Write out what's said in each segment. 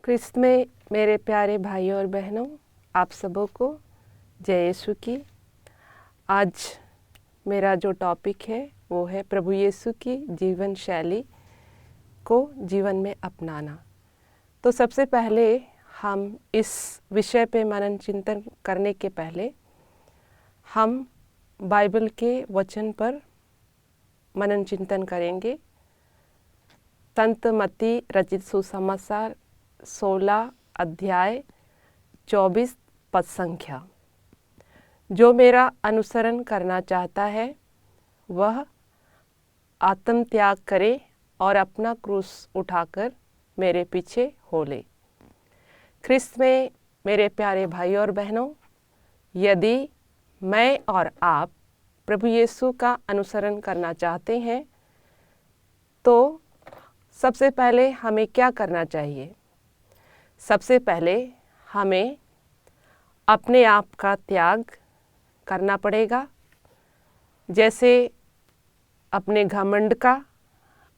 क्रिस्त में मेरे प्यारे भाइयों और बहनों, आप सबों को जय यीशु की। आज मेरा जो टॉपिक है वो है प्रभु यीशु की जीवन शैली को जीवन में अपनाना। तो सबसे पहले हम इस विषय पे मनन चिंतन करने के पहले हम बाइबल के वचन पर मनन चिंतन करेंगे। संत मत्ती रचित सुसमाचार 16 अध्याय 24 पद संख्या। जो मेरा अनुसरण करना चाहता है वह आत्म त्याग करे और अपना क्रूस उठाकर मेरे पीछे हो ले। ख्रिस्त में मेरे प्यारे भाई और बहनों, यदि मैं और आप प्रभु यीशु का अनुसरण करना चाहते हैं तो सबसे पहले हमें क्या करना चाहिए? सबसे पहले हमें अपने आप का त्याग करना पड़ेगा, जैसे अपने घमंड का,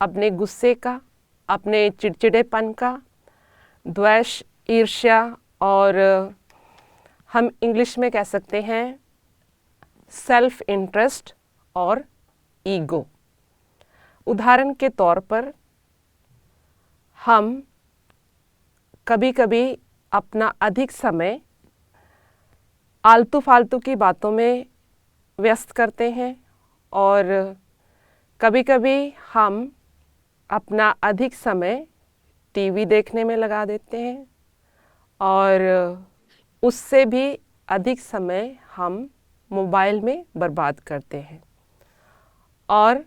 अपने गुस्से का, अपने चिड़चिड़ेपन का, द्वेष, ईर्ष्या और हम इंग्लिश में कह सकते हैं सेल्फ इंटरेस्ट और ईगो। उदाहरण के तौर पर हम कभी कभी अपना अधिक समय आलतू फालतू की बातों में व्यस्त करते हैं और कभी कभी हम अपना अधिक समय टीवी देखने में लगा देते हैं और उससे भी अधिक समय हम मोबाइल में बर्बाद करते हैं। और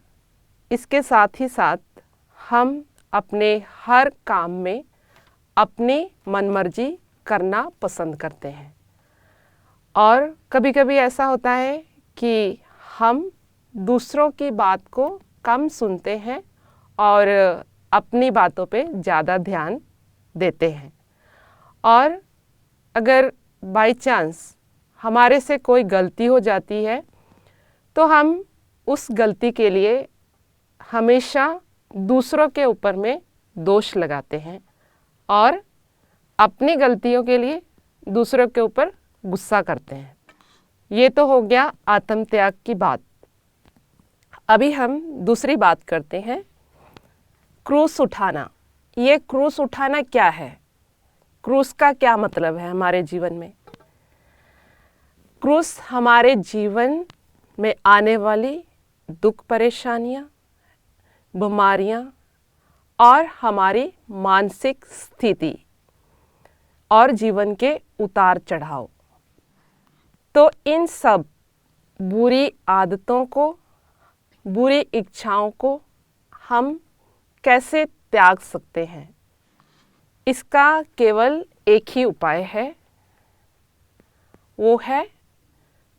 इसके साथ ही साथ हम अपने हर काम में अपनी मनमर्जी करना पसंद करते हैं। और कभी कभी ऐसा होता है कि हम दूसरों की बात को कम सुनते हैं और अपनी बातों पे ज़्यादा ध्यान देते हैं। और अगर बाय चांस हमारे से कोई गलती हो जाती है तो हम उस गलती के लिए हमेशा दूसरों के ऊपर में दोष लगाते हैं और अपनी गलतियों के लिए दूसरों के ऊपर गुस्सा करते हैं। ये तो हो गया आत्म त्याग की बात। अभी हम दूसरी बात करते हैं, क्रूस उठाना। ये क्रूस उठाना क्या है? क्रूस का क्या मतलब है हमारे जीवन में? क्रूस हमारे जीवन में आने वाली दुख, परेशानियाँ, बीमारियाँ और हमारी मानसिक स्थिति और जीवन के उतार चढ़ाव, तो इन सब बुरी आदतों को, बुरी इच्छाओं को हम कैसे त्याग सकते हैं? इसका केवल एक ही उपाय है, वो है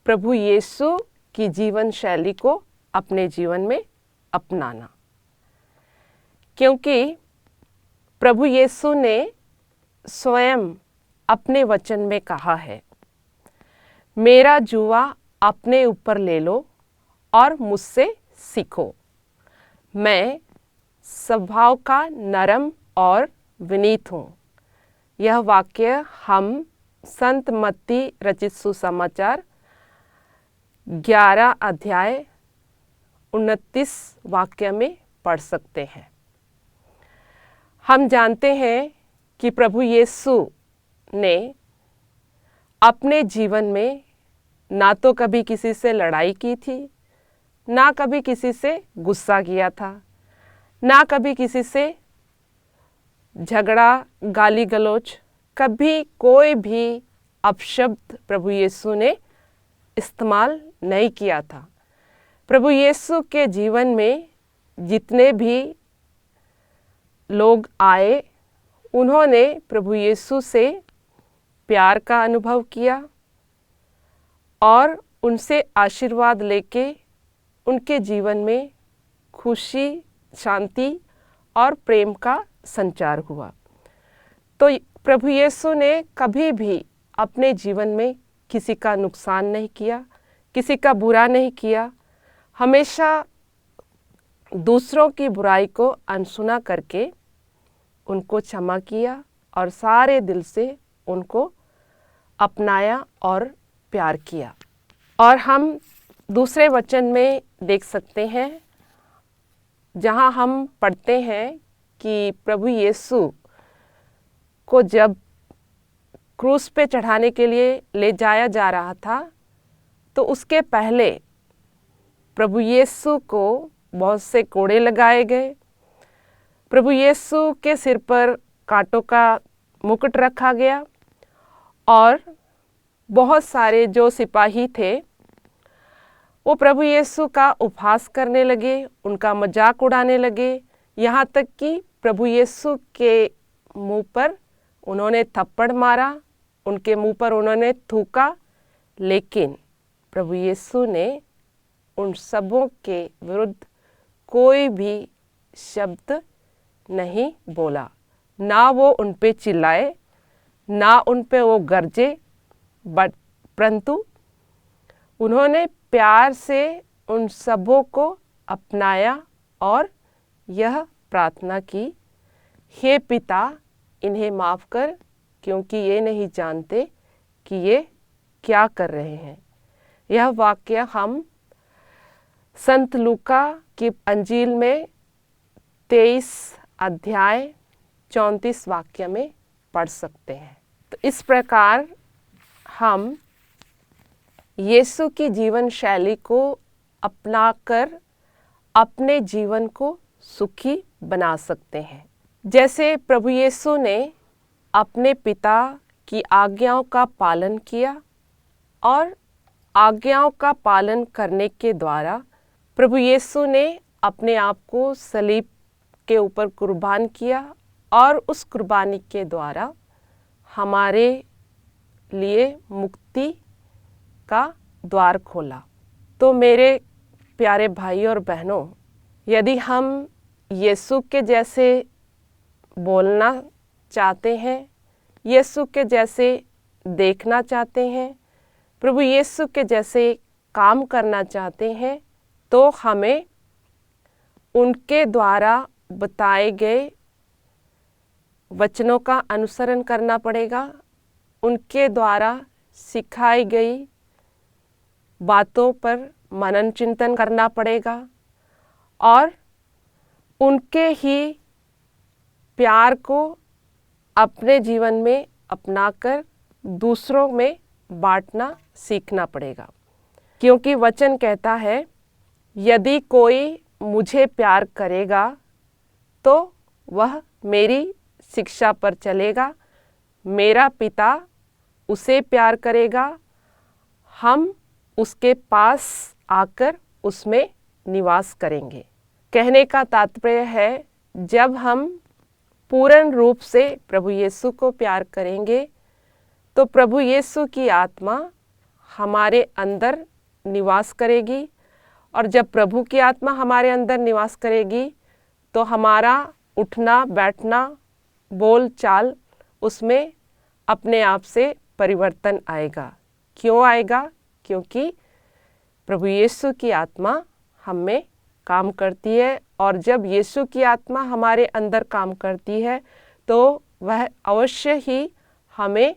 प्रभु यीशु की जीवन शैली को अपने जीवन में अपनाना। क्योंकि प्रभु यीशु ने स्वयं अपने वचन में कहा है, मेरा जुआ अपने ऊपर ले लो और मुझसे सीखो, मैं स्वभाव का नरम और विनीत हूँ। यह वाक्य हम संत मत्ती रचित सुसमाचार 11 अध्याय 29 वाक्य में पढ़ सकते हैं। हम जानते हैं कि प्रभु यीशु ने अपने जीवन में ना तो कभी किसी से लड़ाई की थी, ना कभी किसी से गुस्सा किया था, ना कभी किसी से झगड़ा, गाली गलौज, कभी कोई भी अपशब्द प्रभु यीशु ने इस्तेमाल नहीं किया था। प्रभु यीशु के जीवन में जितने भी लोग आए, उन्होंने प्रभु यीशु से प्यार का अनुभव किया और उनसे आशीर्वाद लेके उनके जीवन में खुशी, शांति और प्रेम का संचार हुआ। तो प्रभु यीशु ने कभी भी अपने जीवन में किसी का नुकसान नहीं किया, किसी का बुरा नहीं किया, हमेशा दूसरों की बुराई को अनसुना करके उनको क्षमा किया और सारे दिल से उनको अपनाया और प्यार किया। और हम दूसरे वचन में देख सकते हैं जहाँ हम पढ़ते हैं कि प्रभु यीशु को जब क्रूस पे चढ़ाने के लिए ले जाया जा रहा था तो उसके पहले प्रभु यीशु को बहुत से कोड़े लगाए गए। प्रभु यीशु के सिर पर कांटों का मुकुट रखा गया और बहुत सारे जो सिपाही थे वो प्रभु यीशु का उपहास करने लगे, उनका मजाक उड़ाने लगे। यहाँ तक कि प्रभु यीशु के मुंह पर उन्होंने थप्पड़ मारा, उनके मुंह पर उन्होंने थूका, लेकिन प्रभु यीशु ने उन सबों के विरुद्ध कोई भी शब्द नहीं बोला। ना वो उन पे चिल्लाए, ना उन पे वो गरजे, परंतु उन्होंने प्यार से उन सबों को अपनाया और यह प्रार्थना की, हे पिता इन्हें माफ़ कर, क्योंकि ये नहीं जानते कि ये क्या कर रहे हैं। यह वाक्य हम संत लूका की अंजील में 23 अध्याय 34 वाक्य में पढ़ सकते हैं। तो इस प्रकार हम यीशु की जीवन शैली को अपनाकर अपने जीवन को सुखी बना सकते हैं। जैसे प्रभु यीशु ने अपने पिता की आज्ञाओं का पालन किया और आज्ञाओं का पालन करने के द्वारा प्रभु यीशु ने अपने आप को सलीब के ऊपर कुर्बान किया और उस कुर्बानी के द्वारा हमारे लिए मुक्ति का द्वार खोला। तो मेरे प्यारे भाई और बहनों, यदि हम यीशु के जैसे बोलना चाहते हैं, यीशु के जैसे देखना चाहते हैं, प्रभु यीशु के जैसे काम करना चाहते हैं, तो हमें उनके द्वारा बताए गए वचनों का अनुसरण करना पड़ेगा। उनके द्वारा सिखाई गई बातों पर मनन चिंतन करना पड़ेगा और उनके ही प्यार को अपने जीवन में अपनाकर दूसरों में बांटना सीखना पड़ेगा। क्योंकि वचन कहता है, यदि कोई मुझे प्यार करेगा तो वह मेरी शिक्षा पर चलेगा, मेरा पिता उसे प्यार करेगा, हम उसके पास आकर उसमें निवास करेंगे। कहने का तात्पर्य है, जब हम पूर्ण रूप से प्रभु यीशु को प्यार करेंगे तो प्रभु यीशु की आत्मा हमारे अंदर निवास करेगी, और जब प्रभु की आत्मा हमारे अंदर निवास करेगी तो हमारा उठना बैठना बोल चाल उसमें अपने आप से परिवर्तन आएगा। क्यों आएगा? क्योंकि प्रभु यीशु की आत्मा हम में काम करती है, और जब यीशु की आत्मा हमारे अंदर काम करती है तो वह अवश्य ही हमें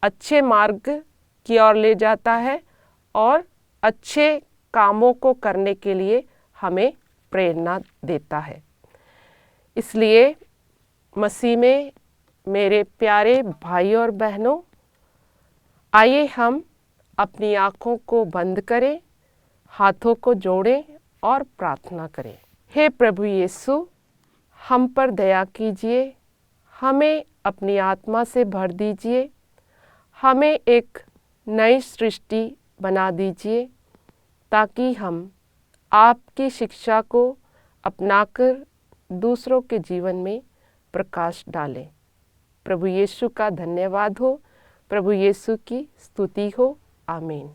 अच्छे मार्ग की ओर ले जाता है और अच्छे कामों को करने के लिए हमें प्रेरणा देता है। इसलिए मसीह में मेरे प्यारे भाई और बहनों, आइए हम अपनी आँखों को बंद करें, हाथों को जोड़ें और प्रार्थना करें। हे प्रभु यीशु, हम पर दया कीजिए, हमें अपनी आत्मा से भर दीजिए, हमें एक नई सृष्टि बना दीजिए, ताकि हम आपकी शिक्षा को अपनाकर दूसरों के जीवन में प्रकाश डालें। प्रभु यीशु का धन्यवाद हो, प्रभु यीशु की स्तुति हो। आमीन।